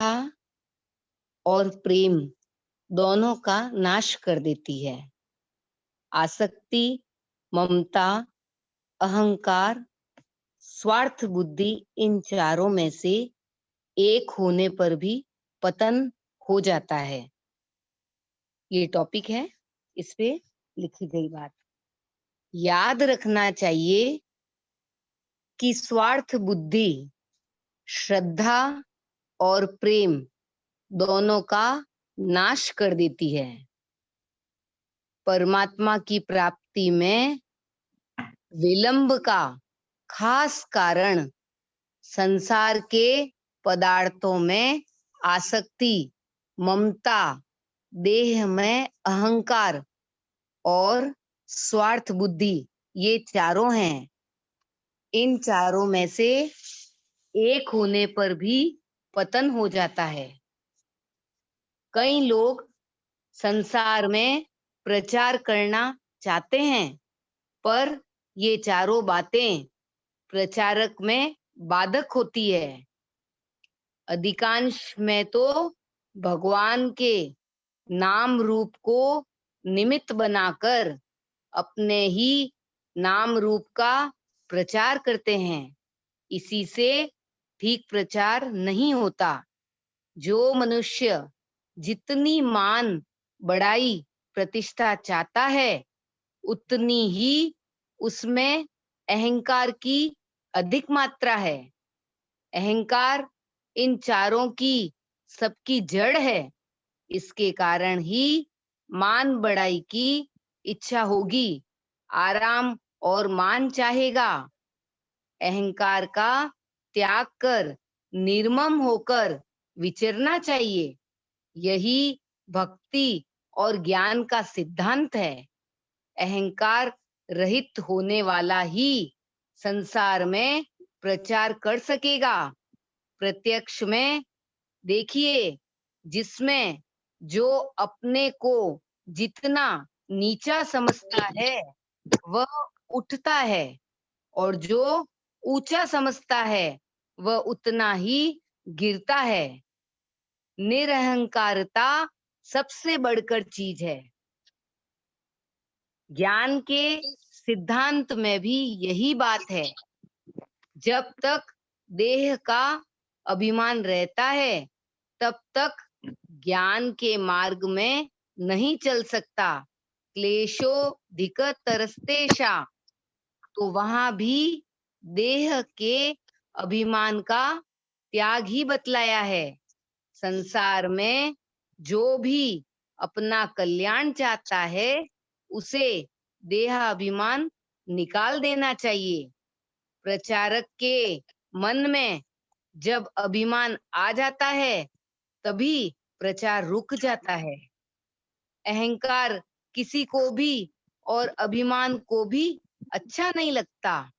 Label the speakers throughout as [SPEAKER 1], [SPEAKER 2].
[SPEAKER 1] और प्रेम दोनों का नाश कर देती है। आसक्ति, ममता, अहंकार, स्वार्थ बुद्धि, इन चारों में से एक होने पर भी पतन हो जाता है। ये टॉपिक है, इस पे लिखी गई बात। याद रखना चाहिए कि स्वार्थ बुद्धि श्रद्धा और प्रेम दोनों का नाश कर देती है। परमात्मा की प्राप्ति में विलंब का खास कारण संसार के पदार्थों में आसक्ति, ममता, देह में अहंकार और स्वार्थ बुद्धि, ये चारों हैं। इन चारों में से एक होने पर भी पतन हो जाता है। कई लोग संसार में प्रचार करना चाहते हैं, पर ये चारों बातें प्रचारक में बाधक होती है। अधिकांश में तो भगवान के नाम रूप को निमित्त बनाकर अपने ही नाम रूप का प्रचार करते हैं। इसी से ठीक प्रचार नहीं होता। जो मनुष्य जितनी मान, बड़ाई, प्रतिष्ठा चाहता है, उतनी ही उसमें अहंकार की अधिक मात्रा है। अहंकार इन चारों की सबकी जड़ है। इसके कारण ही मान बढ़ाई की इच्छा होगी, आराम और मान चाहेगा। अहंकार का त्याग कर निर्मम होकर विचरना चाहिए। यही भक्ति और ज्ञान का सिद्धांत है। अहंकार रहित होने वाला ही संसार में प्रचार कर सकेगा। प्रत्यक्ष में देखिए, जिसमें जो अपने को जितना नीचा समझता है वह उठता है, और जो ऊंचा समझता है वह उतना ही गिरता है। निरहंकारता सबसे बढ़कर चीज है। ज्ञान के सिद्धांत में भी यही बात है। जब तक देह का अभिमान रहता है, तब तक ज्ञान के मार्ग में नहीं चल सकता। क्लेशोधिक तरस्तेषा, तो वहां भी देह के अभिमान का त्याग ही बतलाया है। संसार में जो भी अपना कल्याण चाहता है, उसे देह अभिमान निकाल देना चाहिए। प्रचारक के मन में जब अभिमान आ जाता है, तभी प्रचार रुक जाता है। अहंकार किसी को भी और अभिमान को भी अच्छा नहीं लगता।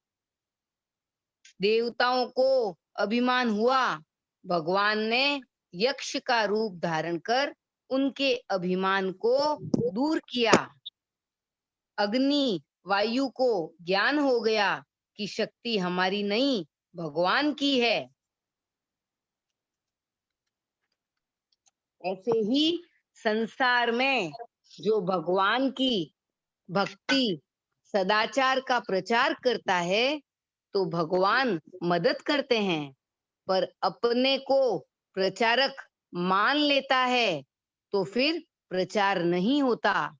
[SPEAKER 1] देवताओं को अभिमान हुआ, भगवान ने यक्ष का रूप धारण कर उनके अभिमान को दूर किया। अग्नि, वायु को ज्ञान हो गया कि शक्ति हमारी नहीं, भगवान की है। ऐसे ही संसार में जो भगवान की भक्ति, सदाचार का प्रचार करता है, तो भगवान मदद करते हैं। पर अपने को प्रचारक मान लेता है, तो फिर प्रचार नहीं होता।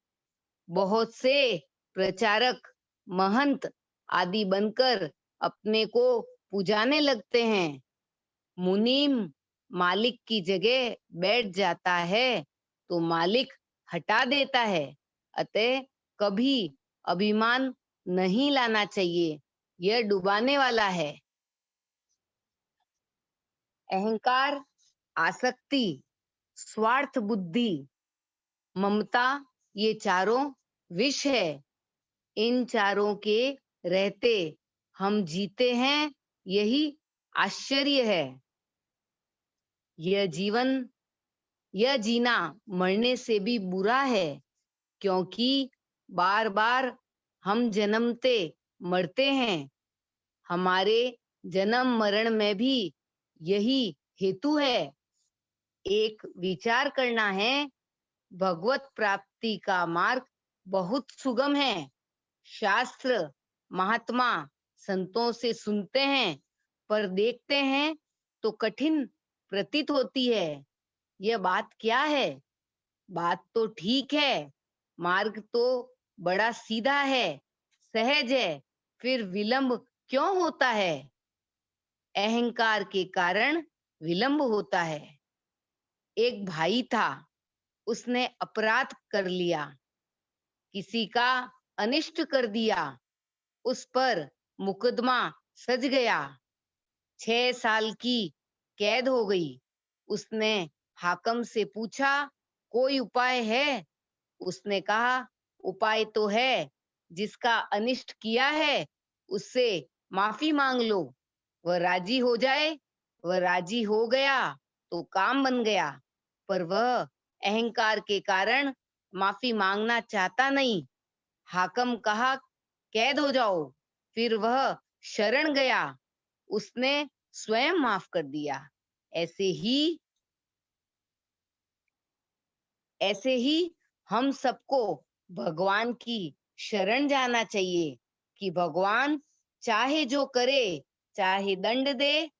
[SPEAKER 1] बहुत से प्रचारक, महंत आदि बनकर अपने को पुजाने लगते हैं। मुनीम मालिक की जगह बैठ जाता है, तो मालिक हटा देता है। अतः कभी अभिमान नहीं लाना चाहिए, यह डुबाने वाला है। अहंकार, आसक्ति, स्वार्थ बुद्धि, ममता, ये चारों विष है। इन चारों के रहते हम जीते हैं, यही आश्चर्य है। यह जीना मरने से भी बुरा है, क्योंकि बार बार हम जन्मते मरते हैं। हमारे जन्म मरण में भी यही हेतु है। एक विचार करना है, भगवत प्राप्ति का मार्ग बहुत सुगम है। शास्त्र महात्मा संतों से सुनते हैं, पर देखते हैं तो कठिन प्रतीत होती है। यह बात क्या है? बात तो ठीक है, मार्ग तो बड़ा सीधा है, सहज है, फिर विलंब क्यों होता है? अहंकार के कारण विलंब होता है। एक भाई था, उसने अपराध कर लिया, किसी का अनिष्ट कर दिया, उस पर मुकदमा सज गया, 6 साल की कैद हो गई। उसने हाकम से पूछा, कोई उपाय है? उसने कहा, उपाय तो है, जिसका अनिष्ट किया है उससे माफी मांग लो, वह राजी हो जाए। वह राजी हो गया तो काम बन गया, पर वह अहंकार के कारण माफी मांगना चाहता नहीं। हाकम कहा, कैद हो जाओ। फिर वह शरण गया, उसने स्वयं माफ कर दिया। ऐसे ही ऐसे ही हम सबको भगवान की शरण जाना चाहिए कि भगवान चाहे जो करे, चाहे दंड दे,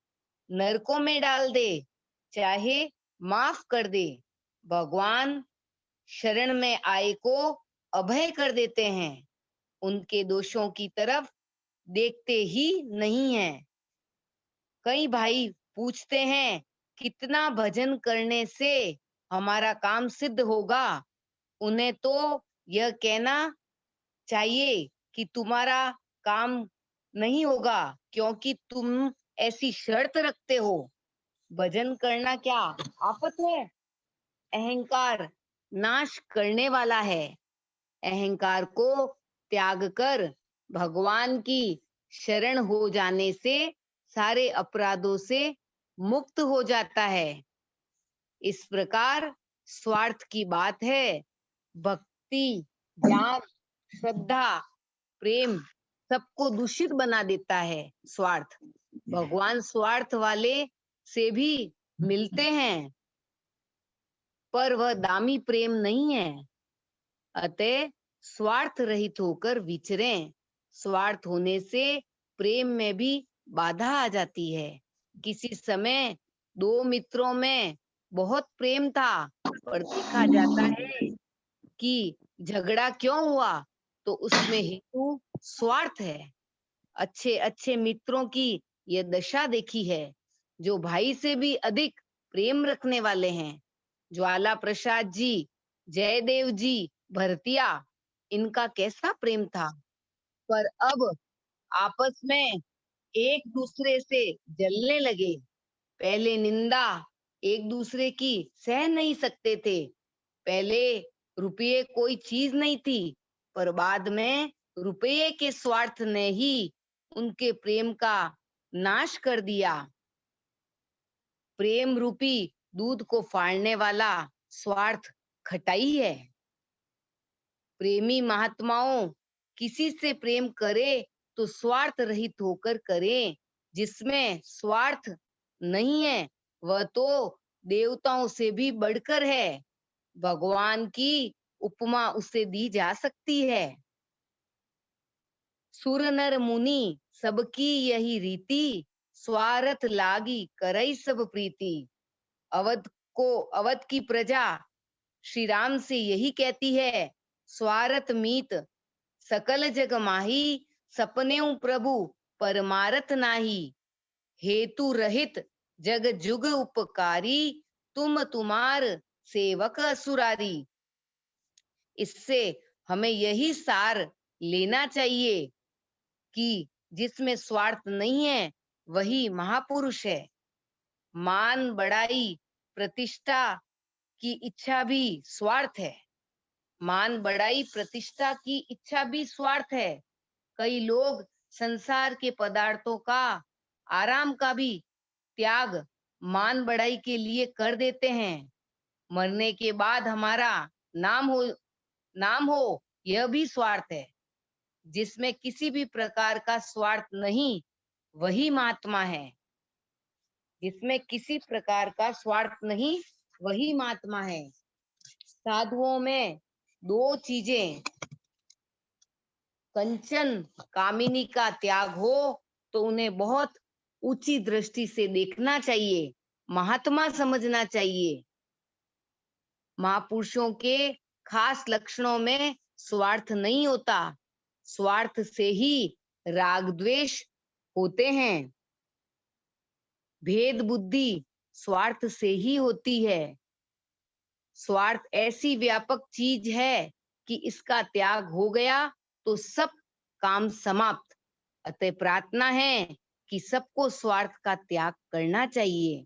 [SPEAKER 1] नरकों में डाल दे, चाहे माफ कर दे, भगवान शरण में आए को अभय कर देते हैं। उनके दोषों की तरफ देखते ही नहीं है। कई भाई पूछते हैं, कितना भजन करने से हमारा काम सिद्ध होगा? उन्हें तो यह कहना चाहिए कि तुम्हारा काम नहीं होगा, क्योंकि तुम ऐसी शर्त रखते हो। भजन करना क्या आफत है? अहंकार नाश करने वाला है। अहंकार को त्याग कर भगवान की शरण हो जाने से सारे अपराधों से मुक्त हो जाता है। इस प्रकार स्वार्थ की बात है। भक्ति, ज्ञान, श्रद्धा, प्रेम सबको दूषित बना देता है स्वार्थ। भगवान स्वार्थ वाले से भी मिलते हैं, पर वह दामी प्रेम नहीं है। अतः स्वार्थ रहित होकर विचरें। स्वार्थ होने से प्रेम में भी बाधा आ जाती है। किसी समय दो मित्रों में बहुत प्रेम था, पर देखा जाता है कि झगड़ा क्यों हुआ, तो उसमें हेतु स्वार्थ है। अच्छे अच्छे मित्रों की यह दशा देखी है, जो भाई से भी अधिक प्रेम रखने वाले हैं। ज्वाला प्रसाद जी, जयदेव जी, भरतिया, इनका कैसा प्रेम था, पर अब आपस में एक दूसरे से जलने लगे। पहले निंदा एक दूसरे की सह नहीं सकते थे। पहले रुपये कोई चीज नहीं थी, पर बाद में रुपये के स्वार्थ ने ही उनके प्रेम का नाश कर दिया। प्रेम रूपी दूध को फाड़ने वाला स्वार्थ खटाई है। प्रेमी महात्माओं किसी से प्रेम करे तो स्वार्थ रहित होकर करें। जिसमें स्वार्थ नहीं है वह तो देवताओं से भी बढ़कर है। भगवान की उपमा उसे दी जा सकती है। सुर नर मुनि सबकी यही रीति, स्वार्थ लागी करई सब प्रीति। अवध की प्रजा श्री राम से यही कहती है, स्वार्थ मीत सकल जग माही, सपनेऊ प्रभु परमारथ नाही। हेतु रहित जग जुग उपकारी, तुम तुम्हार सेवक असुरारी। इससे हमें यही सार लेना चाहिए कि जिसमें स्वार्थ नहीं है वही महापुरुष है। मान बढ़ाई प्रतिष्ठा की इच्छा भी स्वार्थ है। मान बढ़ाई प्रतिष्ठा की इच्छा भी स्वार्थ है। कई लोग संसार के पदार्थों का, आराम का भी त्याग मान बढ़ाई के लिए कर देते हैं। मरने के बाद हमारा नाम हो यह भी स्वार्थ है। जिसमें किसी भी प्रकार का स्वार्थ नहीं वही महात्मा है। जिसमें किसी प्रकार का स्वार्थ नहीं वही महात्मा है। साधुओं में दो चीजें, कंचन कामिनी का त्याग हो तो उन्हें बहुत ऊंची दृष्टि से देखना चाहिए, महात्मा समझना चाहिए। महापुरुषों के खास लक्षणों में स्वार्थ नहीं होता, स्वार्थ से ही राग द्वेष होते हैं। भेद बुद्धि स्वार्थ से ही होती है। स्वार्थ ऐसी व्यापक चीज है कि इसका त्याग हो गया तो सब काम समाप्त। अतः प्रार्थना है कि सबको स्वार्थ का त्याग करना चाहिए।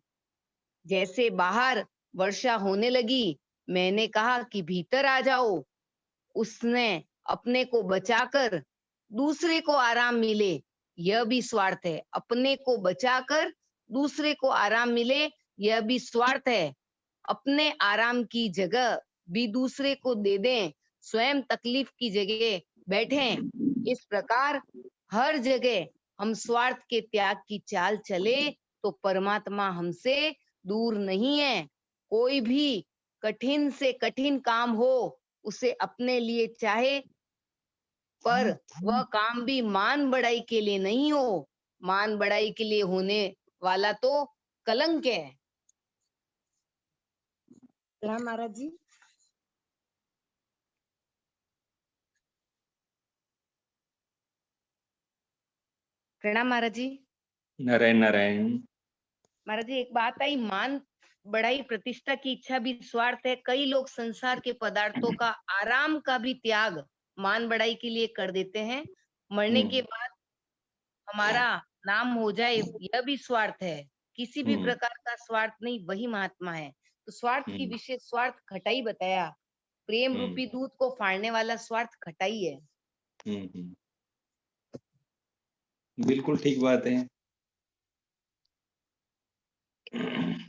[SPEAKER 1] जैसे बाहर वर्षा होने लगी, मैंने कहा कि भीतर आ जाओ, उसने अपने को बचाकर दूसरे को आराम मिले, यह भी स्वार्थ है। अपने को बचाकर दूसरे को आराम मिले, यह भी स्वार्थ है। अपने आराम की जगह भी दूसरे को दे दें, स्वयं तकलीफ की जगह बैठें। इस प्रकार हर जगह हम स्वार्थ के त्याग की चाल चले तो परमात्मा हमसे दूर नहीं है। कोई भी कठिन से कठिन काम हो, उसे अपने लिए चाहे, पर वह काम भी मान बढ़ाई के लिए नहीं हो। मान बढ़ाई के लिए होने वाला तो कलंक है। प्रणाम महाराज जी। प्रणाम महाराज जी।
[SPEAKER 2] नारायण नारायण।
[SPEAKER 1] महाराज जी, एक बात आई, मान बढ़ाई प्रतिष्ठा की इच्छा भी स्वार्थ है। कई लोग संसार के पदार्थों का, आराम का भी त्याग मान बढ़ाई के लिए कर देते हैं। मरने के बाद हमारा नाम हो जाए, यह भी स्वार्थ है। किसी भी प्रकार का स्वार्थ नहीं, वही महात्मा है। तो स्वार्थ की विशेष, स्वार्थ खटाई बताया, प्रेम रूपी दूध को फाड़ने वाला स्वार्थ खटाई है।
[SPEAKER 2] बिल्कुल ठीक बात है।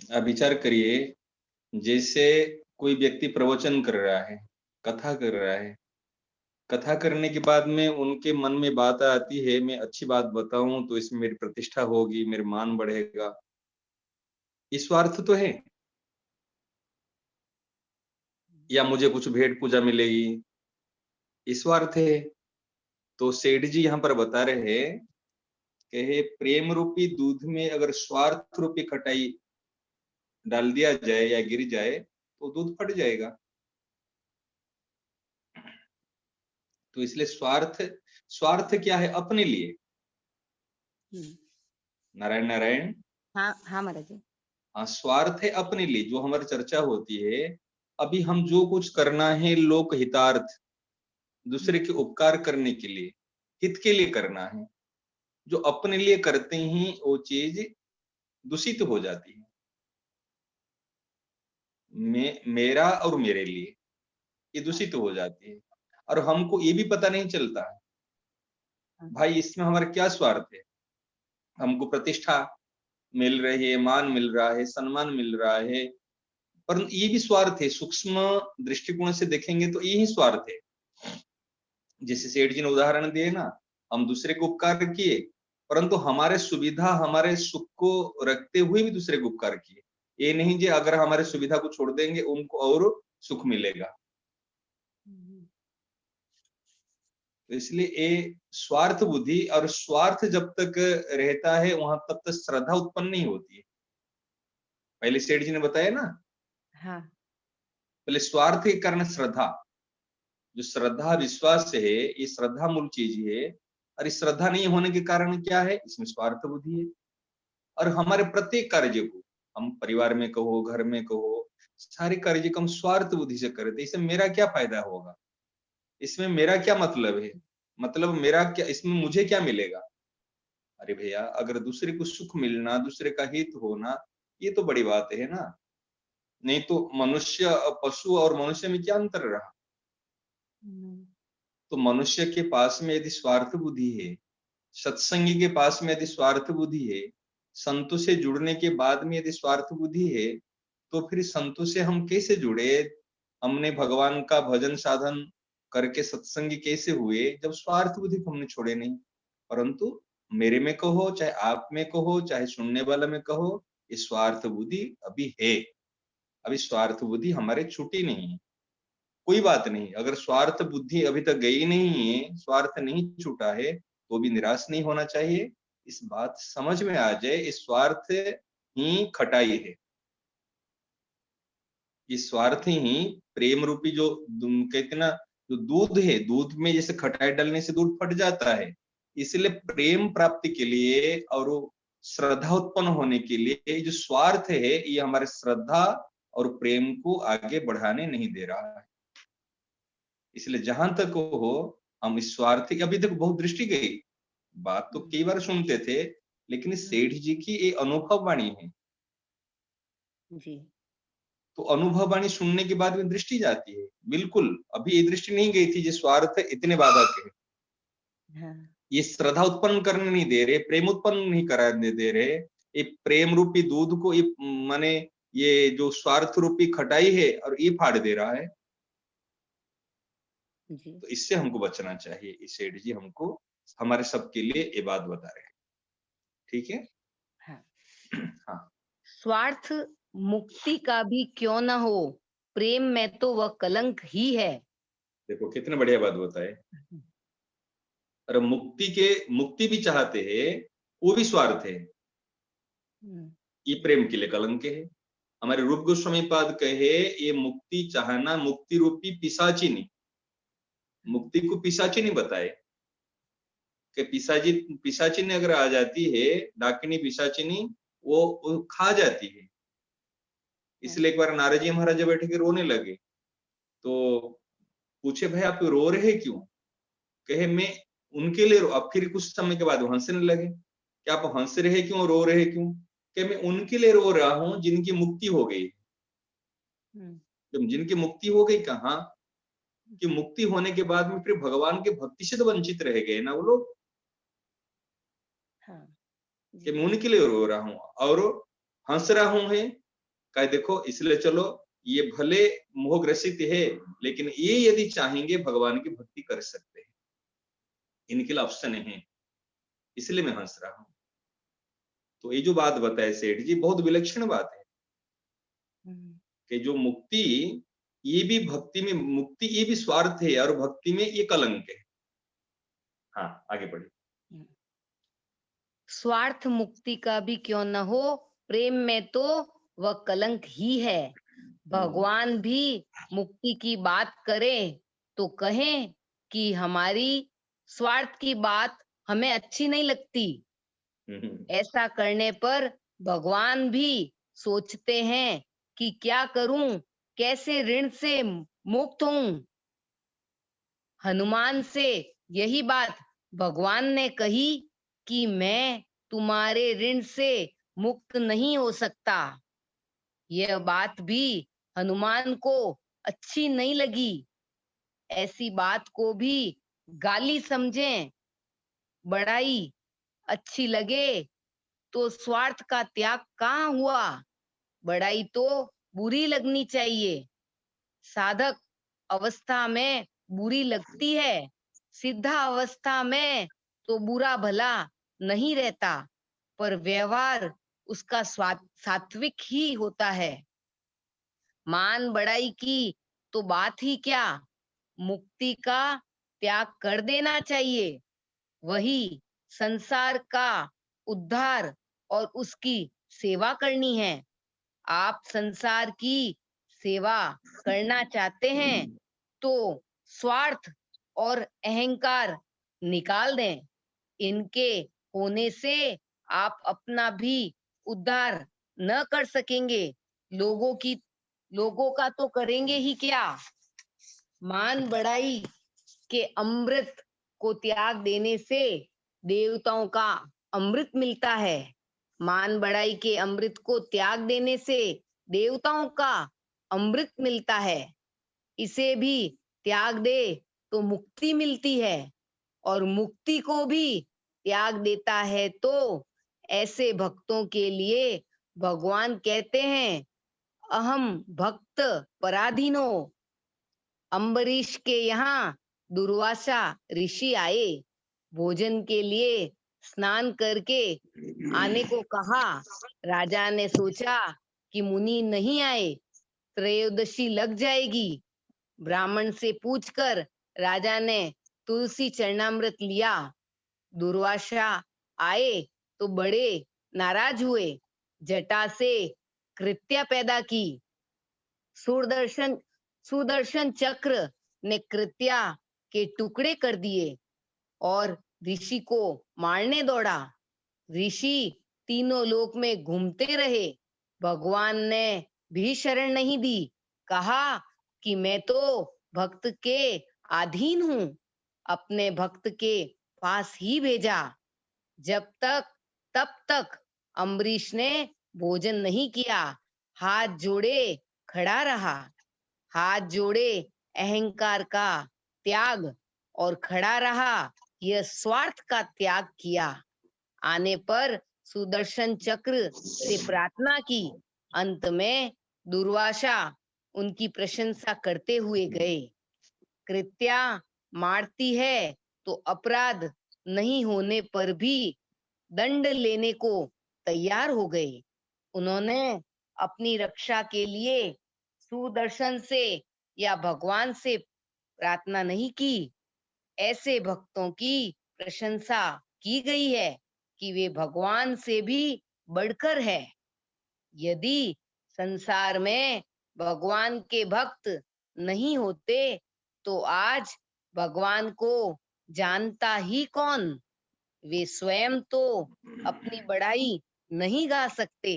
[SPEAKER 2] आप विचार करिए, जैसे कोई व्यक्ति प्रवचन कर रहा है, कथा कर रहा है, कथा करने के बाद में उनके मन में बात आती है, मैं अच्छी बात बताऊं तो इसमें मेरी प्रतिष्ठा होगी, मेरा मान बढ़ेगा, इस स्वार्थ तो है। या मुझे कुछ भेंट पूजा मिलेगी, इस स्वार्थ है। तो सेठ जी यहाँ पर बता रहे हैं कि प्रेम रूपी दूध में अगर स्वार्थ रूपी खटाई डाल दिया जाए या गिर जाए तो दूध फट जाएगा। तो इसलिए स्वार्थ, स्वार्थ क्या है? अपने लिए। नारायण नारायण।
[SPEAKER 1] हाँ हाँ महाराज जी।
[SPEAKER 2] हाँ, स्वार्थ है अपने लिए। जो हमारी चर्चा होती है, अभी हम जो कुछ करना है लोक हितार्थ, दूसरे के उपकार करने के लिए, हित के लिए करना है। जो अपने लिए करते ही वो चीज दूषित हो जाती है। मेरा और मेरे लिए ये दूषित हो जाती है, और हमको ये भी पता नहीं चलता है भाई इसमें हमारा क्या स्वार्थ है। हमको प्रतिष्ठा मिल रही है, मान मिल रहा है, सम्मान मिल रहा है, पर ये भी स्वार्थ है। सूक्ष्म दृष्टिकोण से देखेंगे तो यही स्वार्थ है। जैसे सेठ जी ने उदाहरण दिए ना, हम दूसरे को उपकार किए, परंतु हमारे सुविधा, हमारे सुख को रखते हुए भी दूसरे को उपकार किए। ये नहीं जी अगर हमारे सुविधा को छोड़ देंगे उनको और सुख मिलेगा। तो इसलिए ये स्वार्थ बुद्धि, और स्वार्थ जब तक रहता है वहां तब तक श्रद्धा उत्पन्न नहीं होती है। पहले सेठ जी ने बताया ना।
[SPEAKER 1] हाँ।
[SPEAKER 2] पहले स्वार्थ के कारण श्रद्धा, जो श्रद्धा विश्वास है, ये श्रद्धा मूल चीज है। और इस श्रद्धा नहीं होने के कारण क्या है? इसमें स्वार्थ बुद्धि है। और हमारे प्रत्येक कार्य को, हम परिवार में कहो, घर में कहो, सारे कार्य को हम स्वार्थ बुद्धि से करते। इससे मेरा क्या फायदा होगा, इसमें मेरा क्या मतलब है, मतलब मेरा क्या, इसमें मुझे क्या मिलेगा। अरे भैया, अगर दूसरे को सुख मिलना, दूसरे का हित होना, ये तो बड़ी बात है ना। नहीं तो मनुष्य, पशु और मनुष्य में क्या अंतर रहा। तो मनुष्य के पास में यदि स्वार्थ बुद्धि है, सत्संगी के पास में यदि स्वार्थ बुद्धि है, संतों से जुड़ने के बाद में यदि स्वार्थ बुद्धि है, तो फिर संतों से हम कैसे जुड़े? हमने भगवान का भजन साधन करके सत्संगी कैसे हुए जब स्वार्थ बुद्धि को हमने छोड़े नहीं। परंतु मेरे में कहो, चाहे आप में कहो, चाहे सुनने वाला में कहो, ये स्वार्थ बुद्धि अभी है। अभी स्वार्थ बुद्धि हमारे छूटी नहीं है। कोई बात नहीं, अगर स्वार्थ बुद्धि अभी तक गई नहीं है, स्वार्थ नहीं छूटा है, तो भी निराश नहीं होना चाहिए। इस बात समझ में आ जाए, इस स्वार्थ ही खटाई है, इस स्वार्थ ही प्रेम रूपी जो कहते ना, जो दूध है, दूध में जैसे खटाई डालने से दूध फट जाता है, इसलिए प्रेम प्राप्ति के लिए और वो श्रद्धा उत्पन्न होने के लिए ये जो स्वार्थ है, ये हमारे श्रद्धा और प्रेम को आगे बढ़ाने नहीं दे रहा है। इसलिए जहां तक हो, हम इस स्वार्थी, अभी तक बहुत दृष्टि गई, बात तो कई बार सुनते थे, लेकिन इस सेठ जी की ये अनुभव वाणी है,
[SPEAKER 1] जी।
[SPEAKER 2] तो अनुभव वाणी सुनने के बाद में दृष्टि जाती है। बिल्कुल अभी ये दृष्टि नहीं गई थी, जो स्वार्थ इतने बाधक है,
[SPEAKER 1] हाँ।
[SPEAKER 2] ये श्रद्धा उत्पन्न करने नहीं दे रहे, प्रेम उत्पन्न नहीं कराने दे रहे, ये प्रेम रूपी दूध को, ये माने ये जो स्वार्थ रूपी खटाई है और ये फाड़ दे रहा है।
[SPEAKER 1] जी।
[SPEAKER 2] तो इससे हमको बचना चाहिए। इस सेठ जी हमको, हमारे सबके लिए ये बात बता रहे हैं। ठीक है।
[SPEAKER 1] हाँ।
[SPEAKER 2] हाँ,
[SPEAKER 1] स्वार्थ मुक्ति का भी क्यों न हो, प्रेम में तो वह कलंक ही है।
[SPEAKER 2] देखो कितने बढ़िया बात बताए। अरे मुक्ति भी चाहते हैं, वो भी स्वार्थ है, ये प्रेम के लिए कलंक है। हमारे रूप गोस्वामी पाद कहे, ये मुक्ति चाहना मुक्ति रूपी पिशाचिनी, मुक्ति को पिशाचिनी बताए कि पिशाचिनी अगर आ जाती है, डाकिनी पिशाचिनी, वो खा जाती है। इसलिए एक बार नारद जी महाराज बैठे के रोने लगे, तो पूछे भाई आप रो रहे क्यों? कहे मैं उनके लिए अब फिर कुछ समय के बाद वो हंसने लगे, कि आप हंस रहे क्यों, रो रहे क्यों? कि मैं उनके लिए रो रहा हूं जिनकी मुक्ति हो गई। जब जिनकी मुक्ति हो गई, कहा कि मुक्ति होने के बाद में फिर भगवान के भक्ति से तो वंचित रह गए ना वो लोग,
[SPEAKER 1] हाँ।
[SPEAKER 2] कि मैं उनके लिए रो रहा हूं और हंस रहा हूं है। कहा देखो, इसलिए चलो, ये भले मोहग्रसित है, लेकिन ये यदि चाहेंगे भगवान की भक्ति कर सकते हैं, इनके लिए ऑप्शन है, इसलिए मैं हंस रहा हूं। तो ये जो बात बताए सेठ जी, बहुत विलक्षण बात है कि जो मुक्ति, ये भी भक्ति में मुक्ति, ये भी स्वार्थ है और भक्ति में ये कलंक है। हाँ, आगे बढ़िए।
[SPEAKER 1] स्वार्थ मुक्ति का भी क्यों न हो, प्रेम में तो वह कलंक ही है। भगवान भी मुक्ति की बात करें तो कहें कि हमारी स्वार्थ की बात हमें अच्छी नहीं लगती। ऐसा करने पर भगवान भी सोचते हैं कि क्या करूं, कैसे ऋण से मुक्त हूं। हनुमान से यही बात भगवान ने कही कि मैं तुम्हारे ऋण से मुक्त नहीं हो सकता। यह बात भी हनुमान को अच्छी नहीं लगी। ऐसी बात को भी गाली समझें, बड़ाई अच्छी लगे तो स्वार्थ का त्याग कहाँ हुआ? बड़ाई तो बुरी लगनी चाहिए। साधक अवस्था में बुरी लगती है, सिद्धा अवस्था में तो बुरा भला नहीं रहता, पर व्यवहार उसका सात्विक ही होता है। मान बढ़ाई की तो बात ही क्या, मुक्ति का त्याग कर देना चाहिए। वही संसार का उद्धार और उसकी सेवा करनी है। आप संसार की सेवा करना चाहते हैं तो स्वार्थ और अहंकार निकाल दें। इनके होने से आप अपना भी उद्धार न कर सकेंगे, लोगों का तो करेंगे ही क्या। मान बढ़ाई के अमृत को त्याग देने से देवताओं का अमृत मिलता है। मान बढ़ाई के अमृत को त्याग देने से देवताओं का अमृत मिलता है। इसे भी त्याग दे तो मुक्ति मिलती है, और मुक्ति को भी त्याग देता है तो ऐसे भक्तों के लिए भगवान कहते हैं, अहम भक्त पराधीनो। अम्बरीश के यहाँ दुर्वासा ऋषि आए, भोजन के लिए स्नान करके आने को कहा। राजा ने सोचा कि मुनि नहीं आए, त्रयोदशी लग जाएगी। ब्राह्मण से पूछकर राजा ने तुलसी चरणामृत लिया। दुर्वासा आए तो बड़े नाराज हुए, जटा से कृत्या पैदा की। सुदर्शन सुदर्शन चक्र ने कृत्या के टुकड़े कर दिए और ऋषि को मारने दौड़ा। ऋषि तीनों लोक में घूमते रहे। भगवान ने भी शरण नहीं दी, कहा कि मैं तो भक्त के अधीन हूँ, अपने भक्त के पास ही भेजा। तब तक अम्बरीश ने भोजन नहीं किया, हाथ जोड़े खड़ा रहा। हाथ जोड़े अहंकार का त्याग और खड़ा रहा, यह स्वार्थ का त्याग किया। आने पर सुदर्शन चक्र से प्रार्थना की। अंत में दुर्वासा उनकी प्रशंसा करते हुए गए। कृत्या मारती है तो अपराध नहीं होने पर भी दंड लेने को तैयार हो गए। उन्होंने अपनी रक्षा के लिए सुदर्शन से या भगवान से प्रार्थना नहीं की। ऐसे भक्तों की प्रशंसा की गई है कि वे भगवान से भी बढ़कर है। यदि संसार में भगवान के भक्त नहीं होते तो आज भगवान को जानता ही कौन। वे स्वयं तो अपनी बड़ाई नहीं गा सकते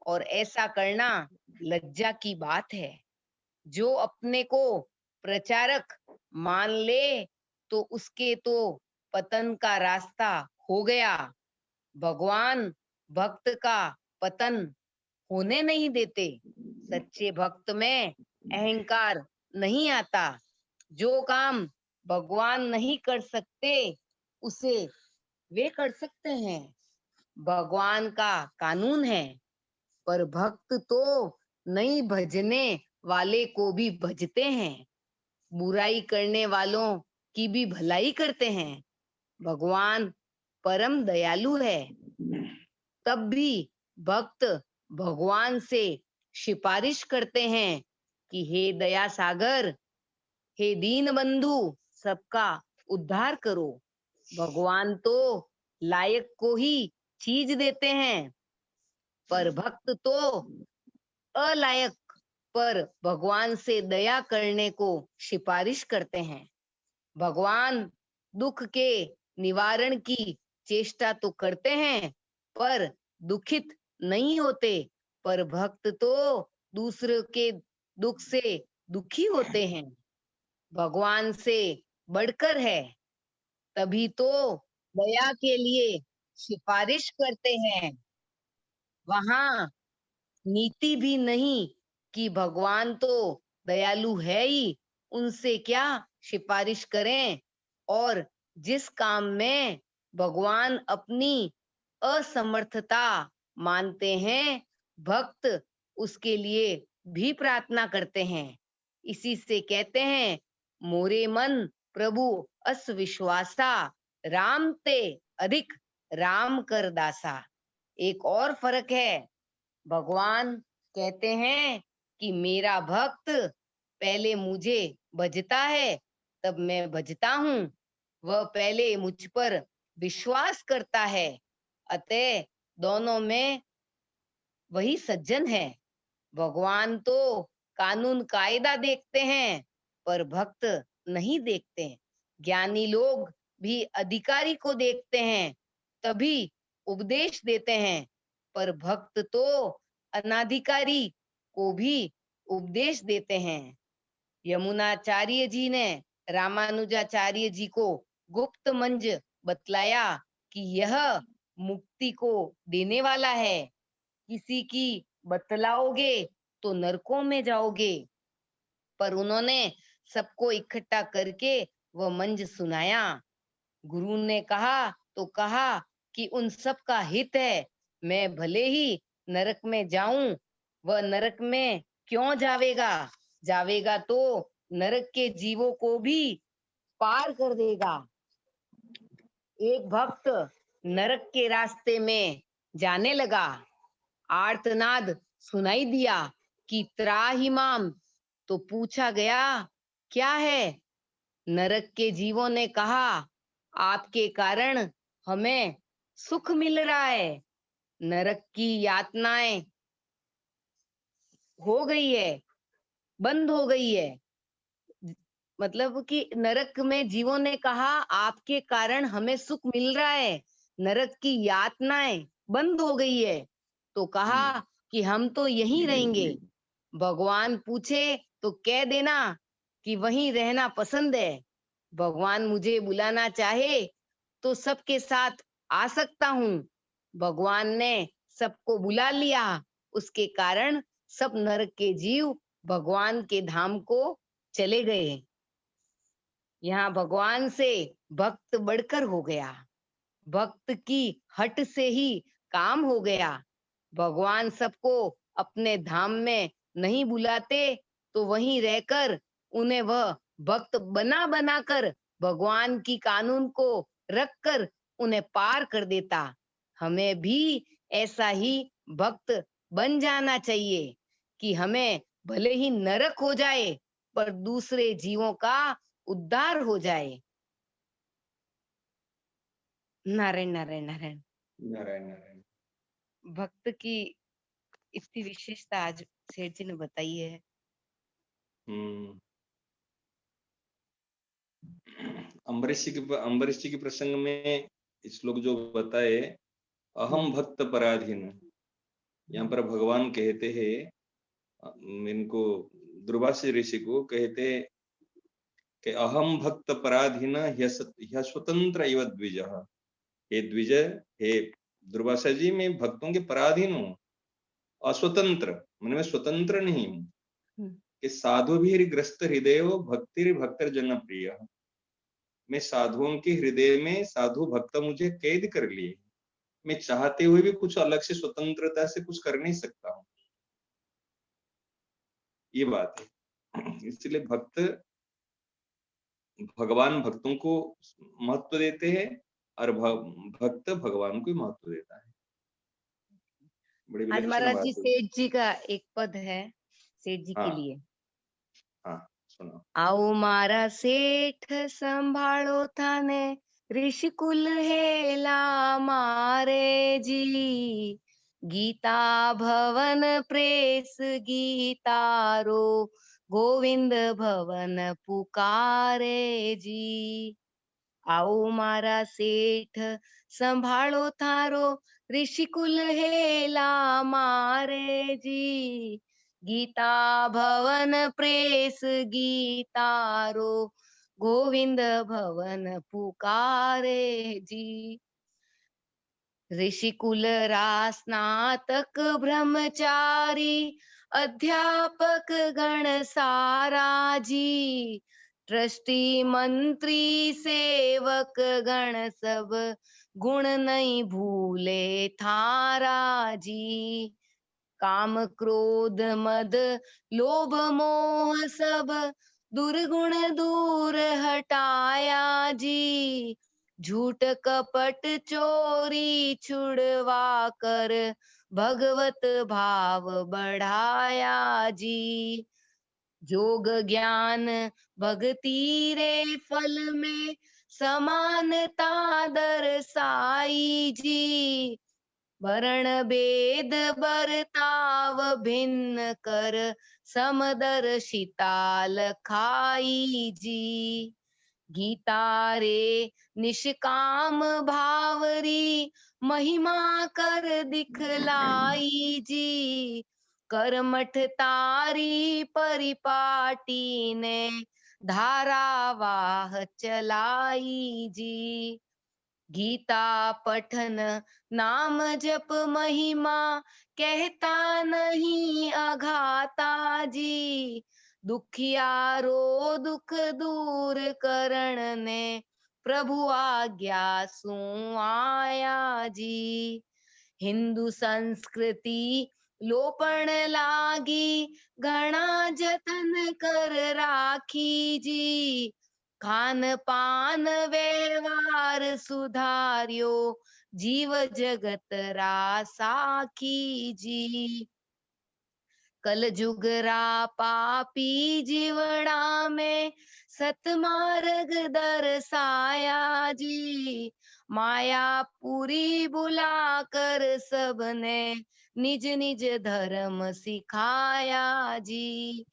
[SPEAKER 1] और ऐसा करना लज्जा की बात है। जो अपने को प्रचारक मान ले तो उसके तो पतन का रास्ता हो गया। भगवान भक्त का पतन होने नहीं देते। सच्चे भक्त में अहंकार नहीं आता। जो काम भगवान नहीं कर सकते उसे वे कर सकते हैं। भगवान का कानून है। पर भक्त तो नहीं भजने वाले को भी भजते हैं, बुराई करने वालों की भी भलाई करते हैं। भगवान परम दयालु है, तब भी भक्त भगवान से सिफारिश करते हैं कि हे दया सागर, हे दीन बंधु, सबका उद्धार करो। भगवान तो लायक को ही चीज देते हैं, पर भक्त तो अलायक पर भगवान से दया करने को सिफारिश करते हैं। भगवान दुख के निवारण की चेष्टा तो करते हैं, पर दुखित नहीं होते। पर भक्त तो दूसरे के दुख से दुखी होते हैं। भगवान से बढ़कर है, तभी तो दया के लिए सिफारिश करते हैं। वहां नीति भी नहीं कि भगवान तो दयालु है ही, उनसे क्या सिफारिश करें। और जिस काम में भगवान अपनी असमर्थता मानते हैं, भक्त उसके लिए भी प्रार्थना करते हैं। इसी से कहते हैं, मोरे मन प्रभु अस विश्वासा, राम ते अधिक राम कर दासा। एक और फर्क है। भगवान कहते हैं कि मेरा भक्त पहले मुझे भजता है, तब मैं भजता हूँ। वह पहले मुझ पर विश्वास करता है, अतः दोनों में वही सज्जन है। भगवान तो कानून कायदा देखते हैं, पर भक्त नहीं देखते। ज्ञानी लोग भी अधिकारी को देखते हैं, तभी उपदेश देते हैं, पर भक्त तो अनाधिकारी को भी उपदेश देते हैं। यमुनाचार्य जी ने रामानुजाचार्य जी को गुप्त मंज बतलाया कि यह मुक्ति को देने वाला है। किसी की बतलाओगे तो नरकों में जाओगे। पर उन्होंने सबको इकट्ठा करके वह मंज सुनाया। गुरु ने कहा तो कहा कि उन सब का हित है, मैं भले ही नरक में जाऊं, वह नरक में क्यों जावेगा? जावेगा तो नरक के जीवों को भी पार कर देगा। एक भक्त नरक के रास्ते में जाने लगा। आर्तनाद सुनाई दिया कि त्राहिमाम, तो पूछा गया क्या है? नरक के जीवों ने कहा आपके कारण हमें सुख मिल रहा है, नरक की यातनाएं हो गई है, बंद हो गई है। मतलब कि नरक में जीवों ने कहा आपके कारण हमें सुख मिल रहा है, नरक की यातनाएं बंद हो गई है। तो कहा कि हम तो यहीं रहेंगे। भगवान पूछे तो कह देना कि वहीं रहना पसंद है। भगवान मुझे बुलाना चाहे तो सबके साथ आ सकता हूँ। भगवान ने सबको बुला लिया, उसके कारण सब नरक के जीव भगवान के धाम को चले गए। यहाँ भगवान से भक्त बढ़कर हो गया, भक्त की हट से ही काम हो गया। भगवान सबको अपने धाम में नहीं बुलाते तो वहीं रहकर उन्हें वह भक्त बना बनाकर भगवान की कानून को रखकर उन्हें पार कर देता। हमें भी ऐसा ही भक्त बन जाना चाहिए कि हमें भले ही नरक हो जाए पर दूसरे जीवों का उद्धार हो जाए। नारायण नारायण नारायण।
[SPEAKER 2] नारायण नारायण।
[SPEAKER 1] भक्त की इतनी विशेषता आज सेठ जी ने बताई है।
[SPEAKER 2] हम्म। अम्बरीश जी के प्रसंग में इस लोग जो बताए अहम भक्त पराधीन, यहाँ पर भगवान कहते हैं इनको, दुर्वासा ऋषि को कहते कि अहम भक्त पराधीन स्वतंत्र इव द्विज। हे द्विज, हे दुर्वासा जी, मैं भक्तों के पराधीन हूँ, अस्वतंत्र, मैं स्वतंत्र नहीं हूँ। कि साधु भी ग्रस्त हृदय भक्ति भक्त जन प्रिय, मैं साधुओं के हृदय में साधु भक्त मुझे कैद कर लिए, मैं चाहते हुए भी कुछ अलग से स्वतंत्रता से कुछ कर नहीं सकता हूँ। ये बात है। इसलिए भगवान भक्तों को महत्व देते हैं और भक्त भगवान को महत्व देता है। बड़ी
[SPEAKER 1] आज
[SPEAKER 2] विलक्षण
[SPEAKER 1] महाराज जी
[SPEAKER 2] बात है।
[SPEAKER 1] सेठ जी का एक पद है सेठ जी के
[SPEAKER 2] हाँ
[SPEAKER 1] लिए।
[SPEAKER 2] हाँ, सुनो।
[SPEAKER 1] आओ मारा सेठ संभालो थाने, ऋषिकुल हेला मारे जी, गीता भवन प्रेस गीतारो, गोविंद भवन पुकारे जी। आओ मारा सेठ संभालो थारो, ऋषिकुल हेला मारे जी, गीता भवन प्रेस गीतारो, गोविंद भवन पुकारे जी। ऋषिकुल रास्नातक ब्रह्मचारी, अध्यापक गण सारा जी, ट्रस्टी मंत्री सेवक गण सब, गुण नहीं भूले थारा जी। काम क्रोध मद लोभ मोह सब, दुर्गुण दूर हटाया जी, झूठ कपट चोरी छुड़वा कर, भगवत भाव बढ़ाया जी। जोग ज्ञान भक्ति रे फल में, समानता दर्शाई जी, वर्ण भेद बर्ताव भिन्न कर, समदर्शिता लखाई जी। गीता रे निष्काम भावरी, महिमा कर दिखलाई जी, कर्मठ तारी परिपाटी ने, धारावाह चलाई जी। गीता पठन नाम जप महिमा, कहता नहीं अघाता जी, दुखियारो दुख दूर करण ने, प्रभु आज्ञा सु आया जी। हिंदू संस्कृति लोपण लागी, घना जतन कर राखी जी, खान पान व्यवहार सुधार्यो, जीव जगत रा साखी जी। कल जुगरा पापी जीवड़ा में सतमार्ग दर्शाया जी। माया पूरी बुला कर सबने निज निज धर्म सिखाया जी।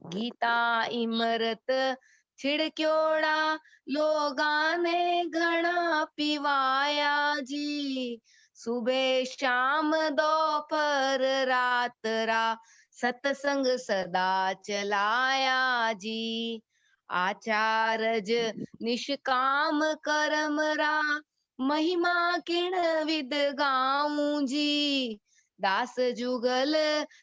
[SPEAKER 1] गीता इमरत छिड़क्योड़ा लोगा ने घना पिवाया जी। सुबह शाम दोपहर रात रा सत्संग सदा चलाया जी। आचारज निष्काम कर्म रा महिमा किण विद गाऊं जी। दास जुगल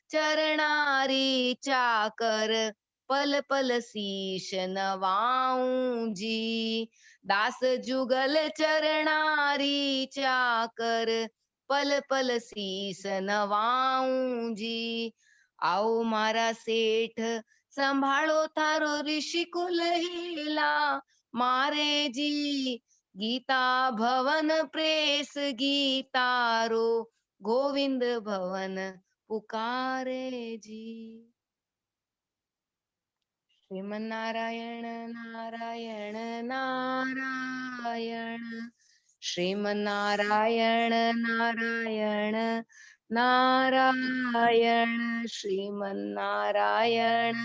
[SPEAKER 1] चरणारी चाकर पल पल शीश नवाऊं जी। दास जुगल चरणारी चाकर पल पल शीश नवाऊं जी। आओ मारा सेठ संभाळो थारो ऋषिकुल हीला मारे जी। गीता भवन प्रेस गीतारो गोविंद भवन पुकारे जी। श्रीमन्नारायण नारायण नारायण, श्रीमन्नारायण नारायण नारायण, श्रीमन्नारायण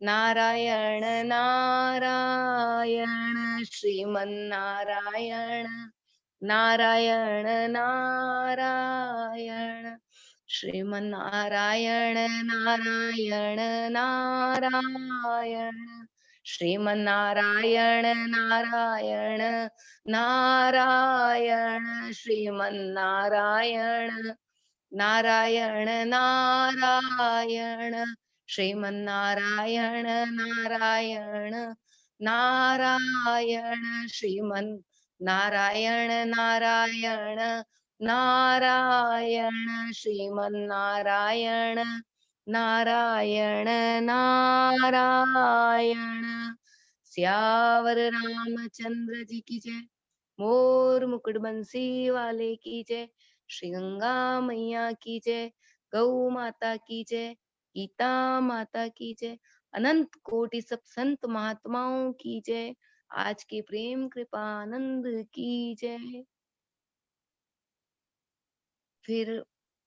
[SPEAKER 1] नारायण नारायण, श्रीमन्नारायण नारायण नारायण, श्रीमन्नारायण नारायण नारायण, श्रीमन्नारायण नारायण नारायण, श्रीमन्नारायण नारायण नारायण, श्रीमन्नारायण नारायण नारायण, श्रीमन्नारायण नारायण नारायण, श्रीमन्नारायण नारायण नारायण। सियावर रामचंद्र जी की जय। मोर मुकुट बंसी वाले की जय। श्री गंगा मैया की जय। गौ माता की जय। गीता माता की जय। अनंत कोटि सब संत महात्माओं की जय। आज के प्रेम कृपा आनंद की जय। फिर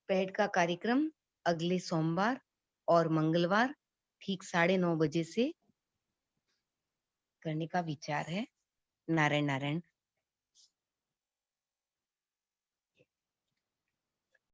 [SPEAKER 1] पेड़ का कार्यक्रम अगले सोमवार और मंगलवार ठीक 9:30 बजे से करने का विचार है। नारायण नारायण।